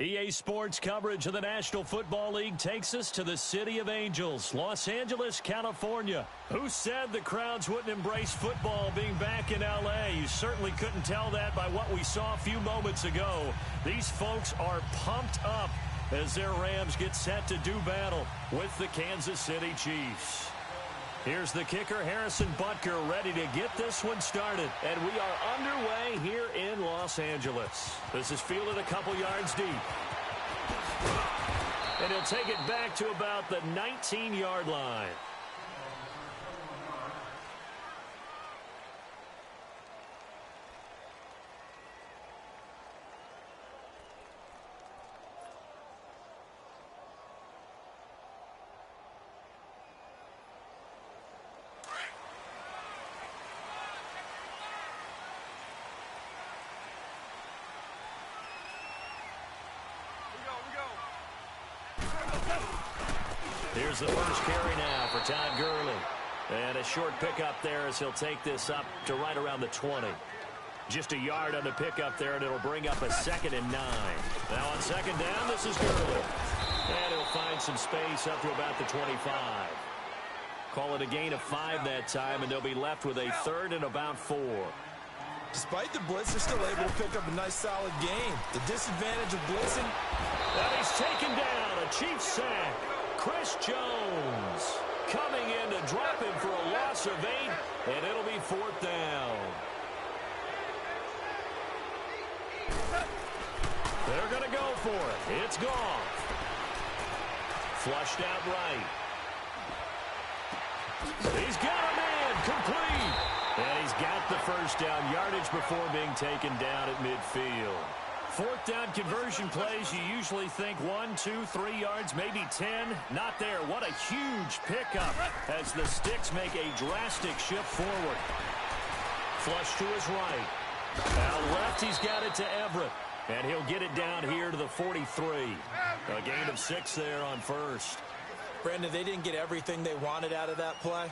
EA Sports coverage of the National Football League takes us to the City of Angels, Los Angeles, California. Who said the crowds wouldn't embrace football being back in L.A.? You certainly couldn't tell that by what we saw a few moments ago. These folks are pumped up as their Rams get set to do battle with the Kansas City Chiefs. Here's the kicker, Harrison Butker, ready to get this one started. And we are underway here in Los Angeles. This is fielded a couple yards deep. And he'll take it back to about the 19-yard line. Here's the first carry now for Todd Gurley. And a short pickup there as he'll take this up to right around the 20. Just a yard on the pickup there, and it'll bring up a 2nd and 9. Now on 2nd down, this is Gurley. And he'll find some space up to about the 25. Call it a gain of 5 that time, and they'll be left with a 3rd and about 4. Despite the blitz, they're still able to pick up a nice, solid gain. The disadvantage of blitzing. And he's taken down, a Chiefs sack. Chris Jones coming in to drop him for a loss of 8, and it'll be 4th down. They're going to go for it. It's gone. Flushed out right. He's got a man, complete. And he's got the first down, yardage before being taken down at midfield. 4th down conversion plays, you usually think 1, 2, 3 yards, maybe 10. Not there. What a huge pickup as the sticks make a drastic shift forward. Flush to his right. Out left, he's got it to Everett. And he'll get it down here to the 43. A gain of 6 there on first. Brandon, they didn't get everything they wanted out of that play,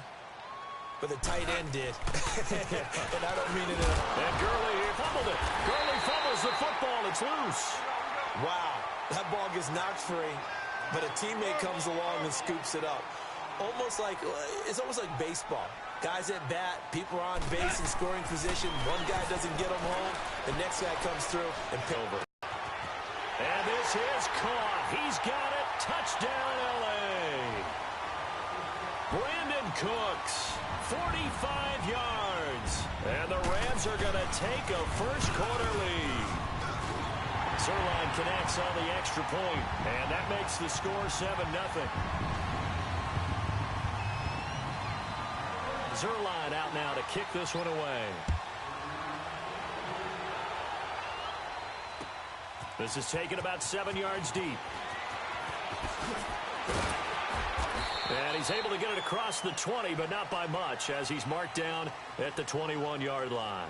but the tight end did. And I don't mean it. And Gurley here fumbled it. Gurley fumbles the football. It's loose. Wow. That ball gets knocked free, but a teammate comes along and scoops it up. It's almost like baseball. Guys at bat, people are on base in scoring position. One guy doesn't get them home. The next guy comes through and pick over. And this is caught. He's got it. Touchdown, L.A. Brandon Cooks. 45 yards. And the Rams are going to take a first-quarter lead. Zerline connects on the extra point, and that makes the score 7-0. Zerline out now to kick this one away. This is taken about 7 yards deep. And he's able to get it across the 20, but not by much, as he's marked down at the 21-yard line.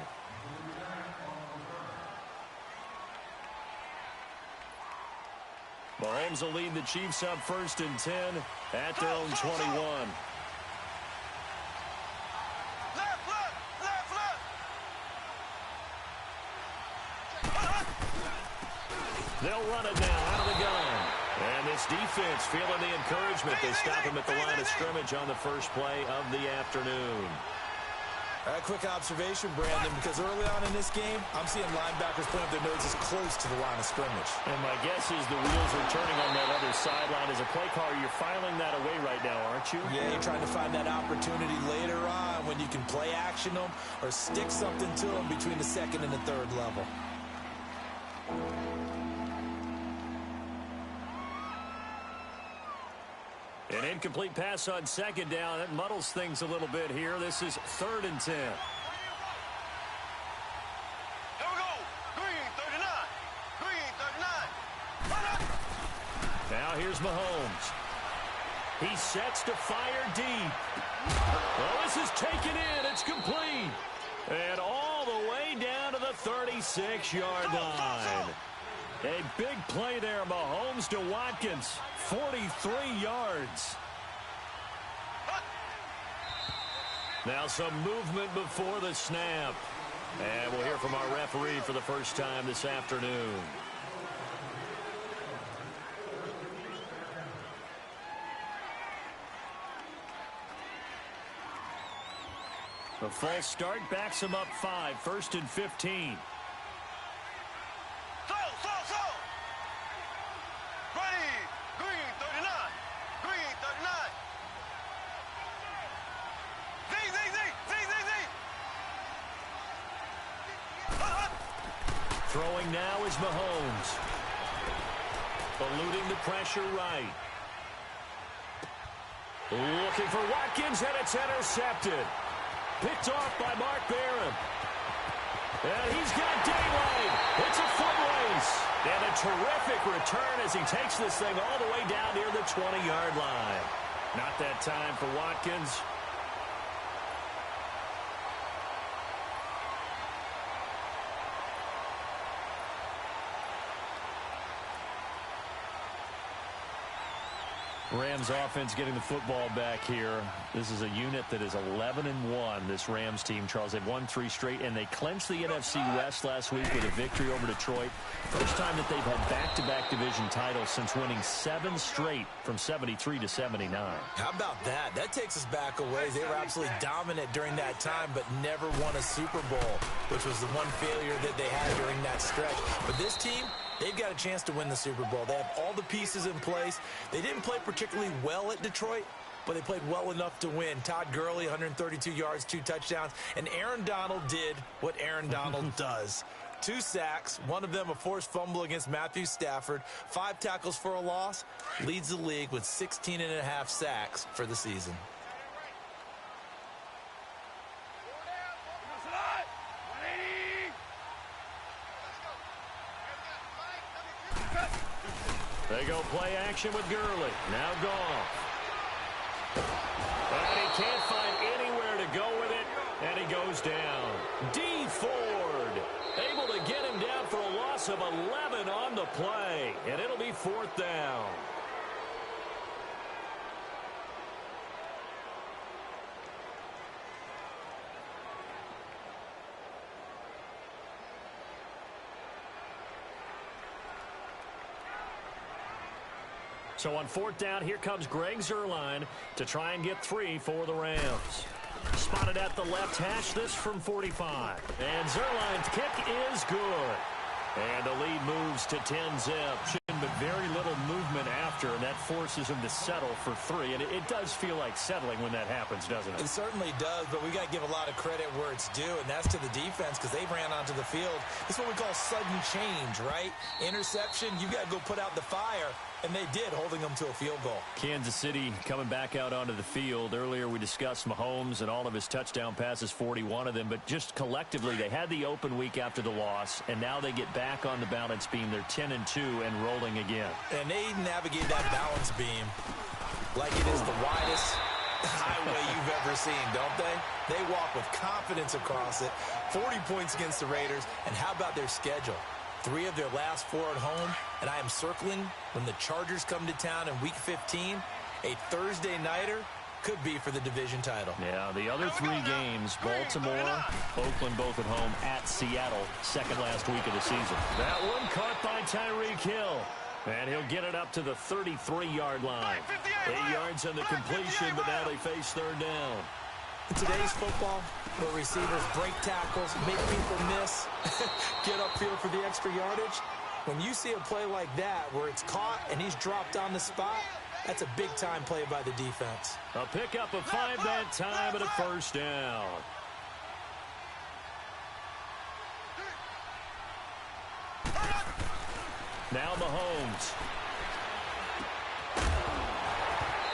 Mahomes will lead the Chiefs up 1st and 10 at their own 21. They'll run it now out of the gun. And this defense feeling the encouragement. They stop him at the line of scrimmage on the first play of the afternoon. A quick observation, Brandon, because early on in this game, I'm seeing linebackers putting up their noses close to the line of scrimmage. And my guess is the wheels are turning on that other sideline. As a play caller, you're filing that away right now, aren't you? Yeah, you're trying to find that opportunity later on when you can play action them or stick something to them between the 2nd and the 3rd level. An incomplete pass on 2nd down. It muddles things a little bit here. This is 3rd and 10. Here we go. Green, 39. Green, 39. Now here's Mahomes. He sets to fire deep. Well, this is taken in. It's complete. And all the way down to the 36-yard line. A big play there, Mahomes to Watkins. 43 yards. Now some movement before the snap. And we'll hear from our referee for the first time this afternoon. The false start backs him up 5, 1st and 15. Throw. Ready. Green 39. Green 39. Z. Throwing now is Mahomes. Eluding the pressure right. Looking for Watkins, and it's intercepted. Picked off by Mark Barron. And he's got daylight. It's a foot race. And a terrific return as he takes this thing all the way down near the 20-yard line. Not that time for Watkins. Rams offense getting the football back here. This is a unit that is 11-1, this Rams team, Charles. They've won 3 straight, and they clinched the NFC West last week with a victory over Detroit. First time that they've had back-to-back division titles since winning 7 straight from 73 to 79. How about that? That takes us back a ways. They were absolutely dominant during that time, but never won a Super Bowl, which was the one failure that they had during that stretch. But this team, they've got a chance to win the Super Bowl. They have all the pieces in place. They didn't play particularly well at Detroit, but they played well enough to win. Todd Gurley, 132 yards, 2 touchdowns. And Aaron Donald did what Aaron Donald does. 2 sacks, one of them a forced fumble against Matthew Stafford. 5 tackles for a loss. Leads the league with 16.5 sacks for the season. They go play action with Gurley. Now Goff. And he can't find anywhere to go with it, and he goes down. D. Ford able to get him down for a loss of 11 on the play, and it'll be 4th down. So on 4th down, here comes Greg Zuerlein to try and get 3 for the Rams. Spotted at the left hash, this from 45. And Zuerlein's kick is good. And the lead moves to 10-zip. But very little movement after, and that forces him to settle for 3. And it does feel like settling when that happens, doesn't it? It certainly does, but we got to give a lot of credit where it's due, and that's to the defense because they ran onto the field. It's what we call sudden change, right? Interception, you got to go put out the fire. And they did, holding them to a field goal. Kansas City coming back out onto the field. Earlier we discussed Mahomes and all of his touchdown passes, 41 of them. But just collectively, they had the open week after the loss, and now they get back on the balance beam. They're 10-2 and rolling again. And they navigate that balance beam like it is the widest highway you've ever seen, don't they? They walk with confidence across it. 40 points against the Raiders. And how about their schedule? 3 of their last 4 at home, and I am circling when the Chargers come to town in Week 15. A Thursday nighter could be for the division title. Yeah, the other 3 games, Baltimore, Oakland both at home, at Seattle, second last week of the season. That one caught by Tyreek Hill, and he'll get it up to the 33-yard line. 8 yards on the completion, but now they face 3rd down. In today's football, where receivers break tackles, make people miss, get upfield for the extra yardage, when you see a play like that where it's caught and he's dropped on the spot, that's a big-time play by the defense. A pickup of 5 that time and a 1st down. Now Mahomes.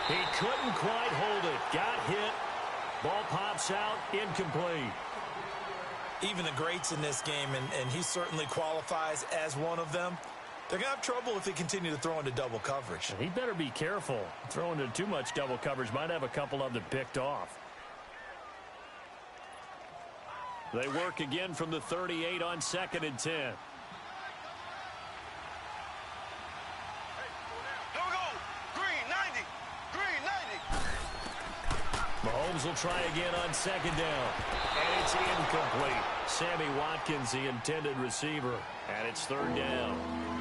He couldn't quite hold it. Got hit. Ball pops out, incomplete. Even the greats in this game, and he certainly qualifies as one of them, they're going to have trouble if they continue to throw into double coverage. He better be careful. Throwing into too much double coverage might have a couple of them picked off. They work again from the 38 on 2nd and 10. Here we go. Green 90. Green 90. Mahomes will try again on second down. And it's incomplete. Sammy Watkins, the intended receiver. And it's third down.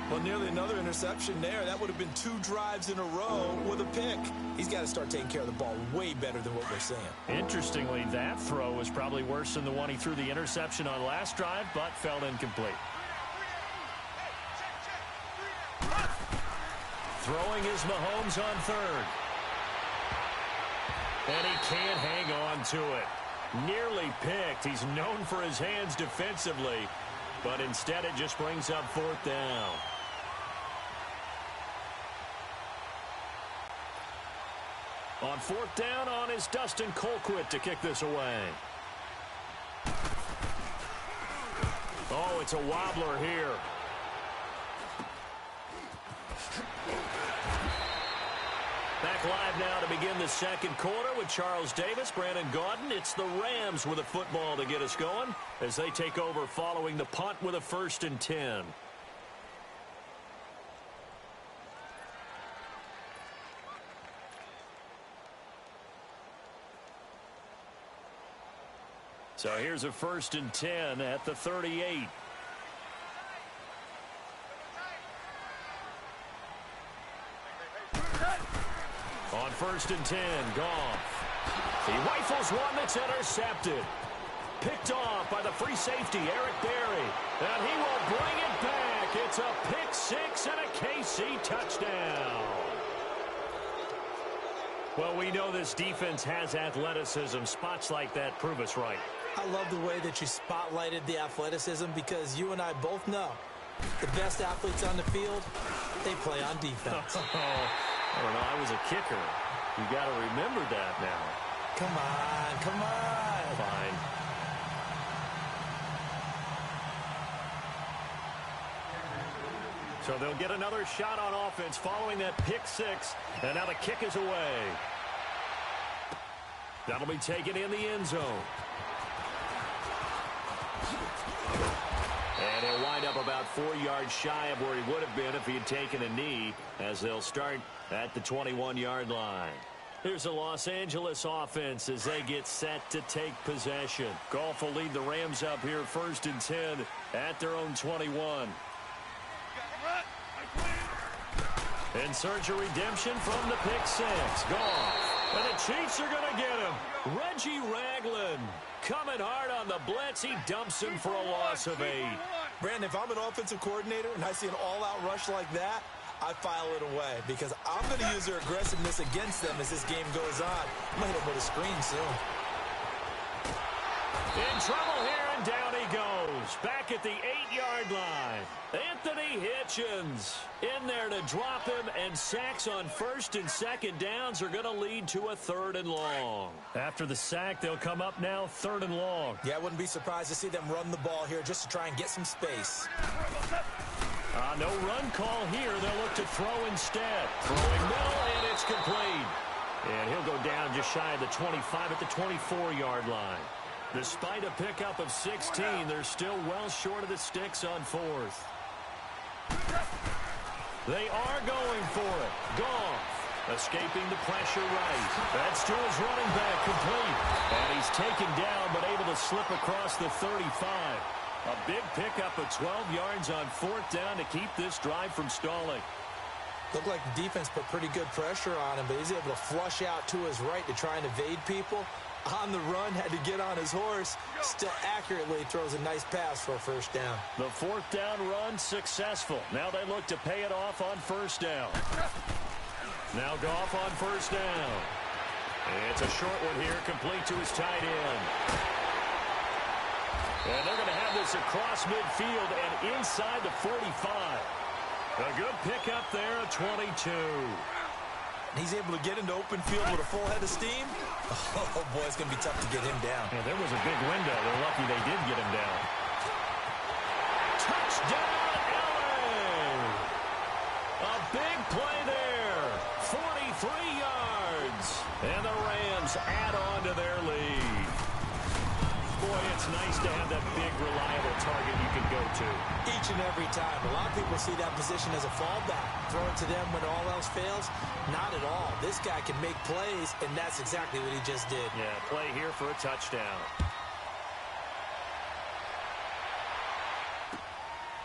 Well, nearly another interception there. That would have been 2 drives in a row with a pick. He's got to start taking care of the ball way better than what we're seeing. Interestingly, that throw was probably worse than the one he threw the interception on last drive, but fell incomplete. Throwing is Mahomes on third. And he can't hang on to it. Nearly picked. He's known for his hands defensively, but instead it just brings up fourth down. On fourth down on is Dustin Colquitt to kick this away. Oh, it's a wobbler here. Back live now to begin the second quarter with Charles Davis, Brandon Gaudin. It's the Rams with a football to get us going as they take over following the punt with a 1st and 10. So here's a 1st and 10 at the 38. On 1st and 10, Goff. He rifles one that's intercepted. Picked off by the free safety, Eric Berry. And he will bring it back. It's a pick 6 and a KC touchdown. Well, we know this defense has athleticism. Spots like that prove us right. I love the way that you spotlighted the athleticism because you and I both know the best athletes on the field, they play on defense. I don't know. I was a kicker. You got to remember that now. Come on, come on. Fine. So they'll get another shot on offense following that pick 6. And now the kick is away. That'll be taken in the end zone. And he'll wind up about 4 yards shy of where he would have been if he had taken a knee, as they'll start at the 21-yard line. Here's the Los Angeles offense as they get set to take possession. Goff will lead the Rams up here 1st and 10 at their own 21. In search of redemption from the pick 6. Goff. And the Chiefs are going to get him. Reggie Ragland coming hard on the blitz. He dumps him for a loss of 8. Brandon, if I'm an offensive coordinator and I see an all-out rush like that, I file it away because I'm going to use their aggressiveness against them as this game goes on. I'm going to hit them with a screen soon. In trouble here, and down he goes. Back at the 8-yard line. Anthony Hitchens in there to drop him, and sacks on 1st and 2nd downs are going to lead to a 3rd and long. After the sack, they'll come up now 3rd and long. Yeah, I wouldn't be surprised to see them run the ball here just to try and get some space. No run call here. They'll look to throw instead. Throwing middle, and it's complete. And he'll go down just shy of the 25 at the 24-yard line. Despite a pickup of 16, they're still well short of the sticks on 4th. They are going for it. Goff escaping the pressure right. That's to his running back, complete. And he's taken down but able to slip across the 35. A big pickup of 12 yards on 4th down to keep this drive from stalling. Looked like the defense put pretty good pressure on him, but he's able to flush out to his right to try and evade people. On the run, had to get on his horse. Still accurately throws a nice pass for a 1st down. The 4th down run successful. Now they look to pay it off on 1st down. Now Goff on 1st down. It's a short one here, complete to his tight end. And they're going to have this across midfield and inside the 45. A good pickup there at 22. He's able to get into open field with a full head of steam. Oh, boy, it's going to be tough to get him down. Yeah, there was a big window. They're lucky they did get him down. Touchdown, LA! A big play there. 43 yards. And the Rams add on to their lead. Boy, it's nice to have that big, reliable target you can go to. Each and every time. A lot of people see that position as a fallback. Throw it to them when all else fails. Not at all. This guy can make plays, and that's exactly what he just did. Yeah, play here for a touchdown.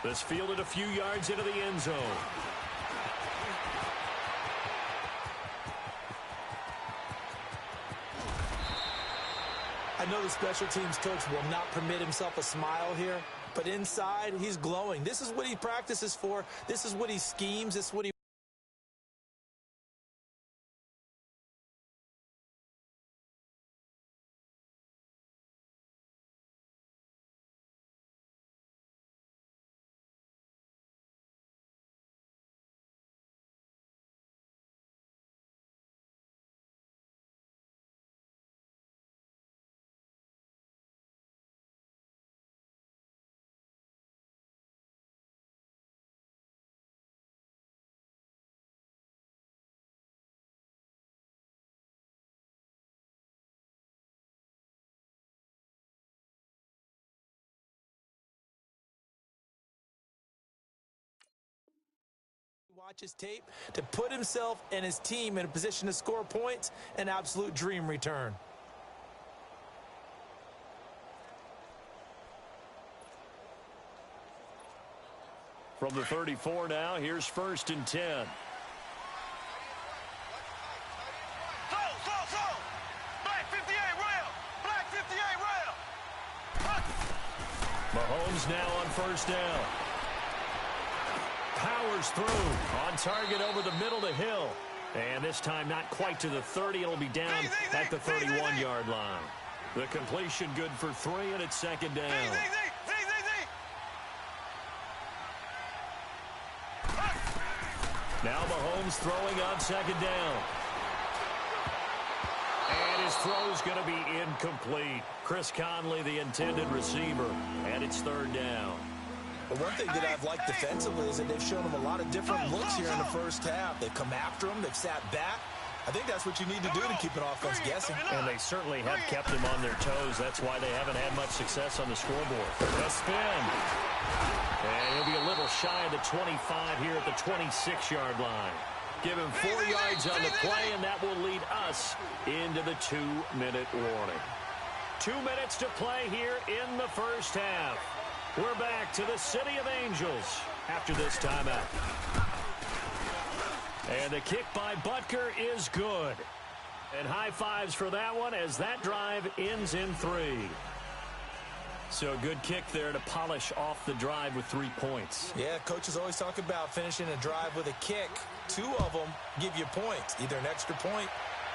This fielded a few yards into the end zone. I know the special teams coach will not permit himself a smile here, but inside, he's glowing. This is what he practices for. This is what he schemes. This is what he watches tape to put himself and his team in a position to score points. An absolute dream return. From the 34 now, here's 1st and 10. Black 58 rail. Black 58 rail. Mahomes now on 1st down. Powers through. On target over the middle to Hill. And this time not quite to the 30. It'll be down at the 31-yard line. The completion good for 3, and it's 2nd down. Now Mahomes throwing on 2nd down. And his throw's going to be incomplete. Chris Conley, the intended receiver, and it's 3rd down. Well, one thing that I've liked defensively is that they've shown him a lot of different looks here in the first half. They've come after him. They've sat back. I think that's what you need to do to keep an offense guessing. And they certainly have kept him on their toes. That's why they haven't had much success on the scoreboard. A spin. And he'll be a little shy of the 25 here at the 26-yard line. Give him 4 yards on the play, and that will lead us into the 2-minute warning. 2 minutes to play here in the first half. We're back to the City of Angels after this timeout. And the kick by Butker is good. And high fives for that one as that drive ends in 3. So a good kick there to polish off the drive with 3 points. Yeah, coaches always talk about finishing a drive with a kick. 2 of them give you points, either an extra point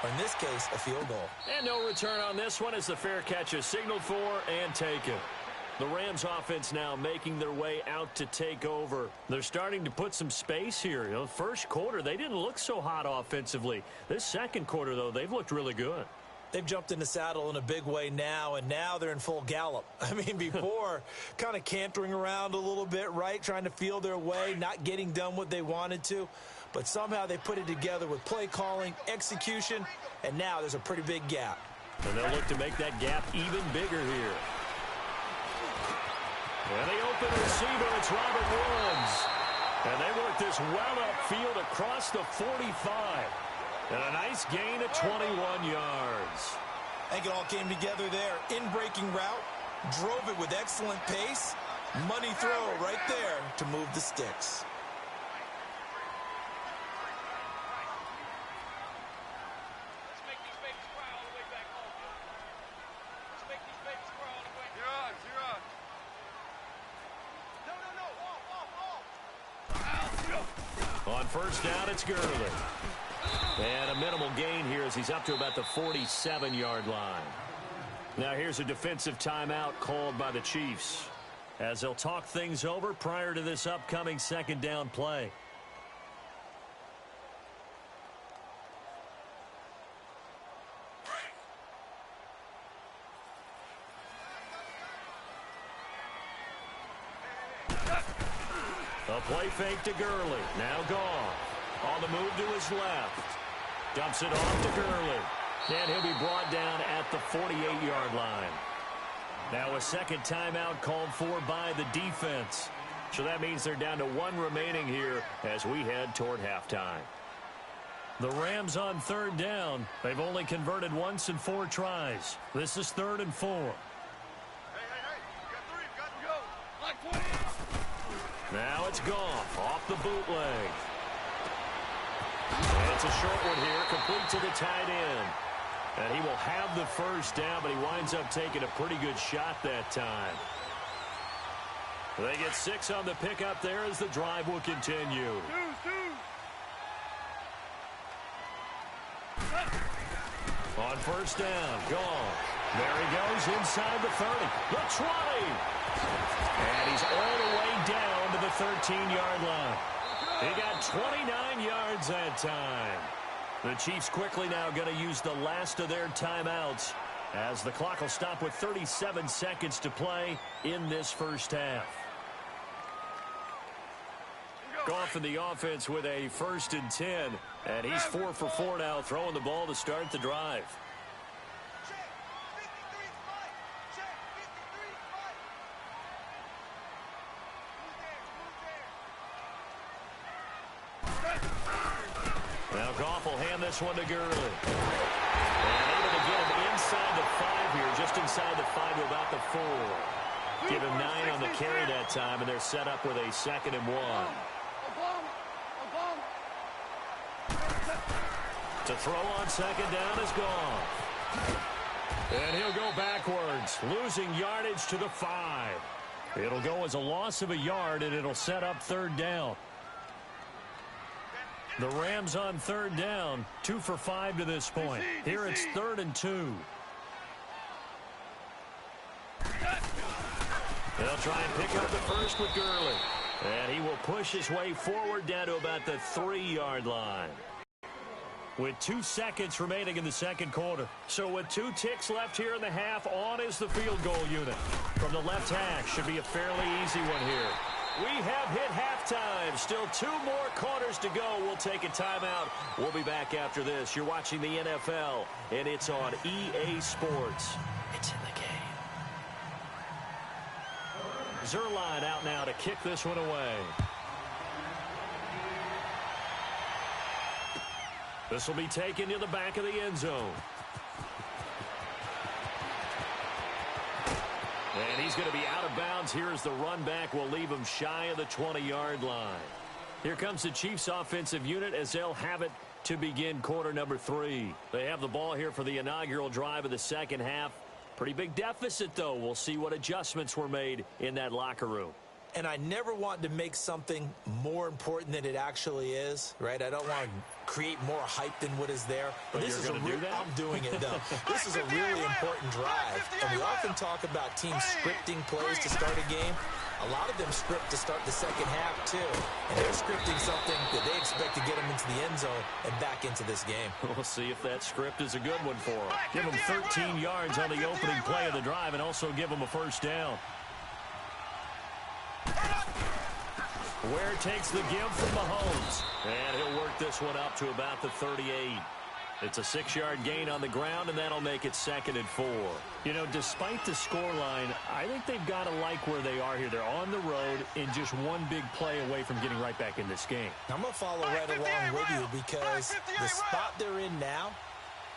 or, in this case, a field goal. And no return on this one as the fair catch is signaled for and taken. The Rams offense now making their way out to take over. They're starting to put some space here. You know, first quarter, they didn't look so hot offensively. This second quarter, though, they've looked really good. They've jumped in the saddle in a big way now, and now they're in full gallop. I mean, before, kind of cantering around a little bit, right? Trying to feel their way, not getting done what they wanted to. But somehow they put it together with play calling, execution, and now there's a pretty big gap. And they'll look to make that gap even bigger here. And the open receiver, it's Robert Woods. And they work this well upfield across the 45. And a nice gain of 21 yards. I think it all came together there. In-breaking route, drove it with excellent pace. Money throw right there to move the sticks. On first down, it's Gurley. And a minimal gain here as he's up to about the 47-yard line. Now here's a defensive timeout called by the Chiefs as they'll talk things over prior to this upcoming 2nd down play. A play fake to Gurley. Now gone. On the move to his left. Dumps it off to Gurley. And he'll be brought down at the 48-yard line. Now a second timeout called for by the defense. So that means they're down to one remaining here as we head toward halftime. The Rams on third down. They've only converted once in 4 tries. This is 3rd and 4. Hey, you got 3, got to go. Like 20. Now it's Goff off the bootleg. And it's a short one here, complete to the tight end. And he will have the first down, but he winds up taking a pretty good shot that time. They get 6 on the pickup there as the drive will continue. On first down, Goff. There he goes inside the 30, the 20. And he's all the way down to the 13-yard line. He got 29 yards that time. The Chiefs quickly now going to use the last of their timeouts as the clock will stop with 37 seconds to play in this first half. Goff in the offense with a 1st and 10, and he's 4 for 4 now, throwing the ball to start the drive. Now Goff will hand this one to Gurley. And able to get him inside the 5 here, just inside the 5 to about the 4. Give him 9 on the carry that time, and they're set up with a 2nd and 1. To throw on second down is Goff. And he'll go backwards, losing yardage to the 5. It'll go as a loss of a yard, and it'll set up 3rd down. The Rams on 3rd down, 2 for 5 to this point. Here it's 3rd and 2. They'll try and pick up the first with Gurley. And he will push his way forward down to about the 3-yard line. With 2 seconds remaining in the second quarter. So with 2 ticks left here in the half, on is the field goal unit. From the left hash, should be a fairly easy one here. We have hit halftime. Still 2 more quarters to go. We'll take a timeout. We'll be back after this. You're watching the NFL, and it's on EA Sports. It's in the game. Zerline out now to kick this one away. This will be taken to the back of the end zone. And he's going to be out of bounds here as the run back will leave him shy of the 20-yard line. Here comes the Chiefs offensive unit as they'll have it to begin quarter number 3. They have the ball here for the inaugural drive of the second half. Pretty big deficit, though. We'll see what adjustments were made in that locker room. And I never want to make something more important than it actually is, right? I don't want to create more hype than what is there. But this is I'm doing it, though. This is a really important drive. And we often talk about teams scripting plays to start a game. A lot of them script to start the second half, too. And they're scripting something that they expect to get them into the end zone and back into this game. We'll see if that script is a good one for them. Give them 13 yards on the opening play of the drive and also give them a first down. Ware takes the give from Mahomes. And he'll work this one up to about the 38. It's a 6-yard gain on the ground, and that'll make it 2nd and 4. You know, despite the scoreline, I think they've got to like where they are here. They're on the road and just one big play away from getting right back in this game. I'm going to follow right along with you because the spot they're in now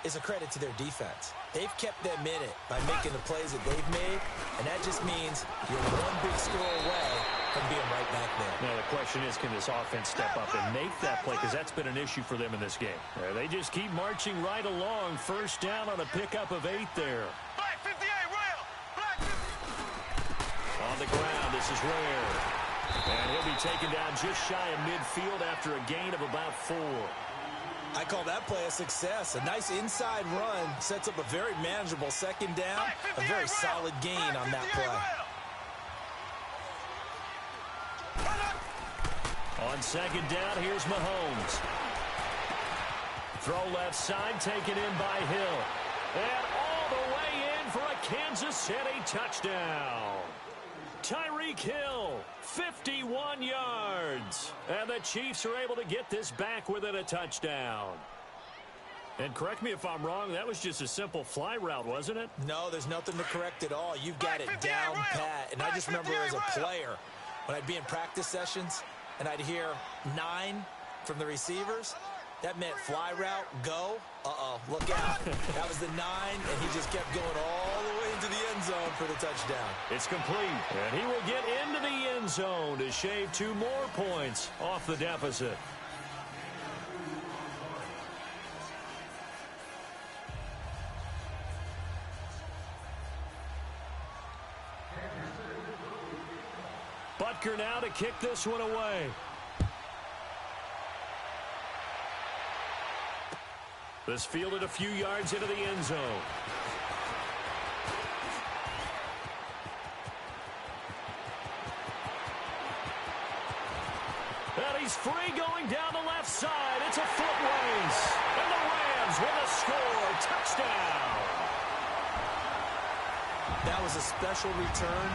is a credit to their defense. They've kept them in it by making the plays that they've made, and that just means you're one big score away from being right back there. Now, the question is, can this offense step up and make that play? Because that's been an issue for them in this game. They just keep marching right along. First down on a pickup of 8 there. Black 58, rail. Black 50. On the ground, this is Ware. And he'll be taken down just shy of midfield after a gain of about 4. I call that play a success. A nice inside run sets up a very manageable second down. A very solid gain on that play. On second down, here's Mahomes. Throw left side, taken in by Hill. And all the way in for a Kansas City touchdown. Tyreek Hill, 51 yards. And the Chiefs are able to get this back within a touchdown. And correct me if I'm wrong, that was just a simple fly route, wasn't it? No, there's nothing to correct at all. You've got it down pat. And I just remember as a player, when I'd be in practice sessions and I'd hear 9 from the receivers, that meant fly route, go. Uh-oh, look out. That was the 9, and he just kept going all the way into the end zone for the touchdown. It's complete, and he will get into the end zone to shave 2 more points off the deficit. Butker now to kick this one away. This fielded a few yards into the end zone. And he's free going down the left side. It's a foot race. And the Rams with a score. Touchdown. That was a special return,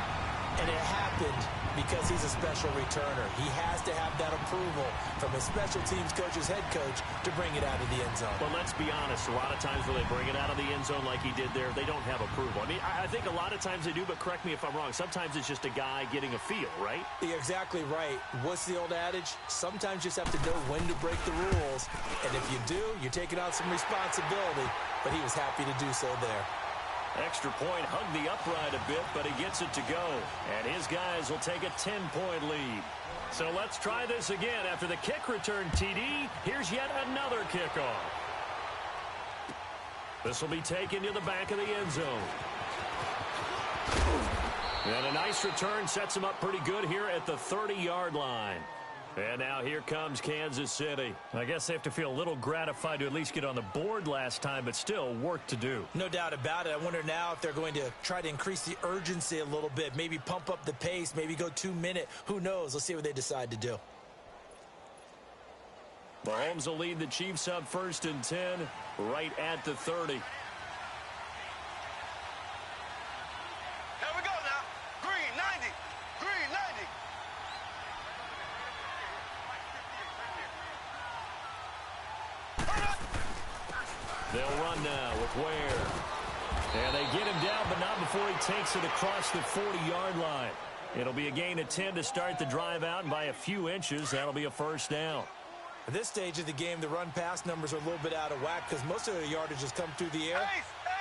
and it happened because he's a special returner. He has to have that approval from his special teams coach's head coach to bring it out of the end zone. But let's be honest, a lot of times when they bring it out of the end zone like he did there, they don't have approval. I mean, I think a lot of times they do, but correct me if I'm wrong. Sometimes it's just a guy getting a feel, right? You're exactly right. What's the old adage? Sometimes you just have to know when to break the rules. And if you do, you're taking on some responsibility. But he was happy to do so there. Extra point, hugged the upright a bit, but he gets it to go. And his guys will take a 10-point lead. So let's try this again. After the kick return TD, here's yet another kickoff. This will be taken to the back of the end zone. And a nice return sets him up pretty good here at the 30-yard line. And now here comes Kansas City. I guess they have to feel a little gratified to at least get on the board last time, but still work to do. No doubt about it. I wonder now if they're going to try to increase the urgency a little bit, maybe pump up the pace, maybe go 2-minute. Who knows? Let's see what they decide to do. Mahomes will lead the Chiefs up 1st and 10 right at the 30. They'll run now with Ware. And they get him down, but not before he takes it across the 40-yard line. It'll be a gain of 10 to start the drive out, and by a few inches, that'll be a first down. At this stage of the game, the run-pass numbers are a little bit out of whack because most of the yardage has come through the air.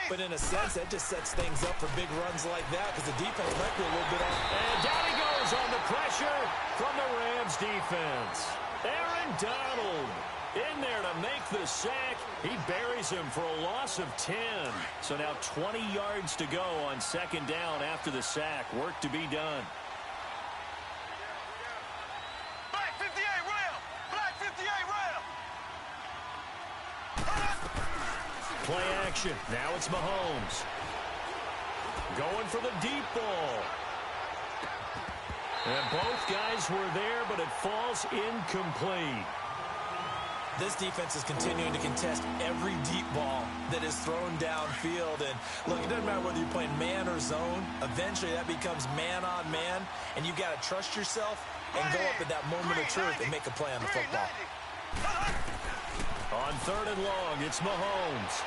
But in a sense, that just sets things up for big runs like that because the defense might be a little bit off. And down he goes on the pressure from the Rams defense. Aaron Donald in there to make the sack. He buries him for a loss of 10. So now 20 yards to go on 2nd down after the sack. Work to be done. Black 58 rail! Black 58 rail! Play action. Now it's Mahomes. Going for the deep ball. And both guys were there, but it falls incomplete. This defense is continuing to contest every deep ball that is thrown downfield. And look, it doesn't matter whether you're playing man or zone. Eventually, that becomes man on man. And you've got to trust yourself and go up at that moment of truth and make a play on the football. On 3rd and long, it's Mahomes.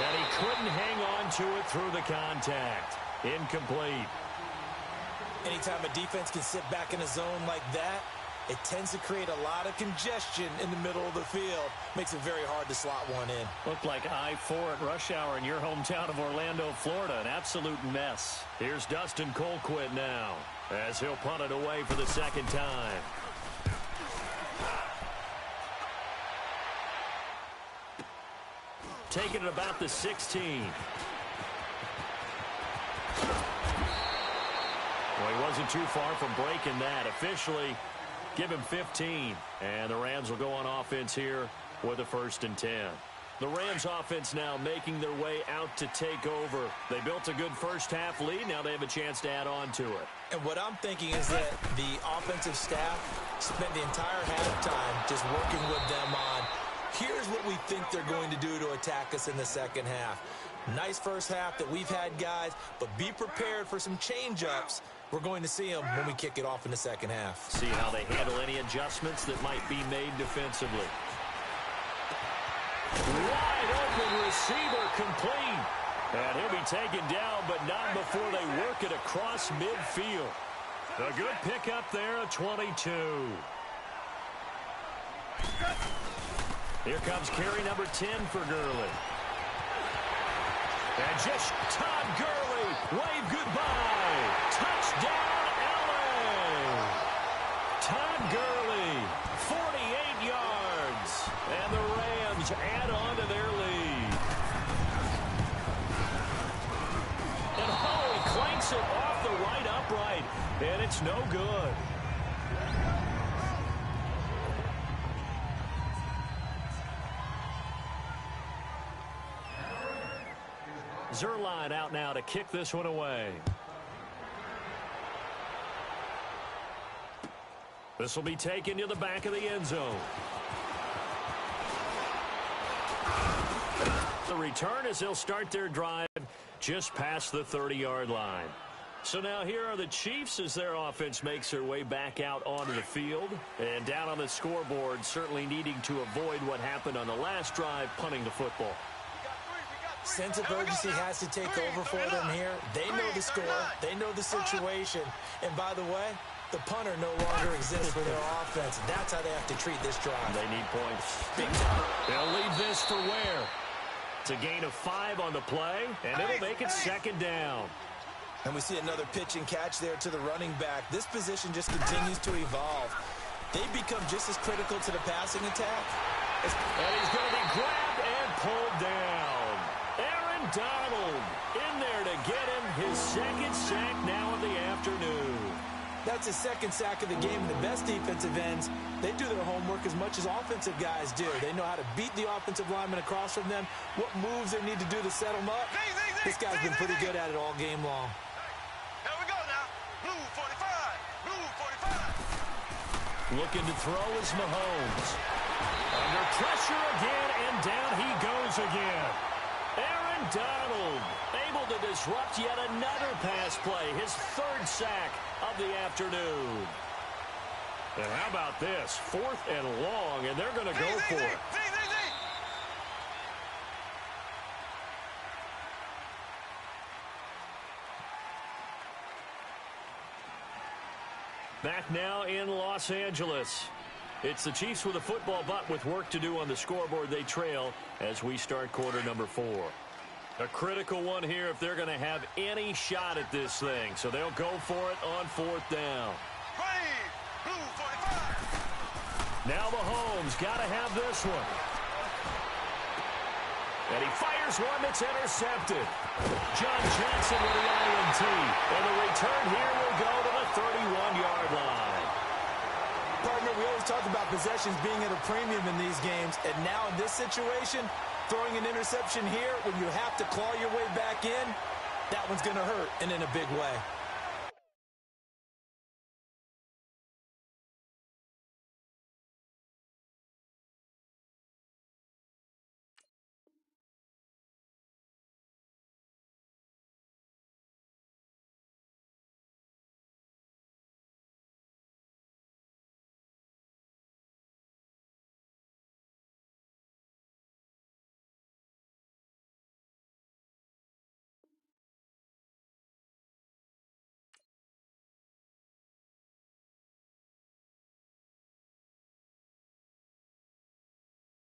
And he couldn't hang on to it through the contact. Incomplete. Anytime a defense can sit back in a zone like that, it tends to create a lot of congestion in the middle of the field. Makes it very hard to slot one in. Looked like I-4 at rush hour in your hometown of Orlando, Florida. An absolute mess. Here's Dustin Colquitt now as he'll punt it away for the 2nd time. Taking it about the 16. Well, he wasn't too far from breaking that. Officially, give him 15. And the Rams will go on offense here with a 1st and 10. The Rams offense now making their way out to take over. They built a good first-half lead. Now they have a chance to add on to it. And what I'm thinking is that the offensive staff spent the entire halftime just working with them on, here's what we think they're going to do to attack us in the 2nd half. Nice first half that we've had, guys, but be prepared for some change-ups. We're going to see them when we kick it off in the 2nd half. See how they handle any adjustments that might be made defensively. Wide open receiver complete. And he'll be taken down, but not before they work it across midfield. A good pickup there, a 22. Here comes carry number 10 for Gurley. And just Todd Gurley, wave goodbye. Touchdown, LA. Todd Gurley, 48 yards. And the Rams add on to their lead. And Howie clanks it off the right upright. And it's no good. Zerline out now to kick this one away. This will be taken to the back of the end zone. The return as they'll start their drive just past the 30-yard line. So now here are the Chiefs as their offense makes their way back out onto the field. And down on the scoreboard, certainly needing to avoid what happened on the last drive, punting the football. Sense of urgency has to take over for them here. They know the score. They know the situation. And by the way, the punter no longer exists for their offense. That's how they have to treat this drive. They need points. Big time. They'll leave this for Ware. It's a gain of 5 on the play, and it'll make it second down. And we see another pitch and catch there to the running back. This position just continues to evolve. They become just as critical to the passing attack. And he's going to be grabbed and pulled down. Aaron Donald in there to get him his second sack now of the afternoon. That's his second sack of the game. The best defensive ends, they do their homework as much as offensive guys do. They know how to beat the offensive lineman across from them, what moves they need to do to set them up. This guy's been pretty good at it all game long. Here we go now. Blue 45. Blue 45. Looking to throw is Mahomes. Under pressure again, and down he goes again. Aaron Donald able to disrupt yet another pass play, his third sack of the afternoon. And how about this? 4th and long, and they're going to go for it. Back now in Los Angeles. It's the Chiefs with a football, but with work to do on the scoreboard, they trail as we start quarter number 4. A critical one here if they're going to have any shot at this thing. So they'll go for it on 4th down. Blue 45. Now Mahomes got to have this one. And he fires one that's intercepted. John Johnson with the INT. And the return here will go to the 31-yard line. Partner, we always talk about possessions being at a premium in these games. And now in this situation, throwing an interception here when you have to claw your way back in, that one's going to hurt, and in a big way.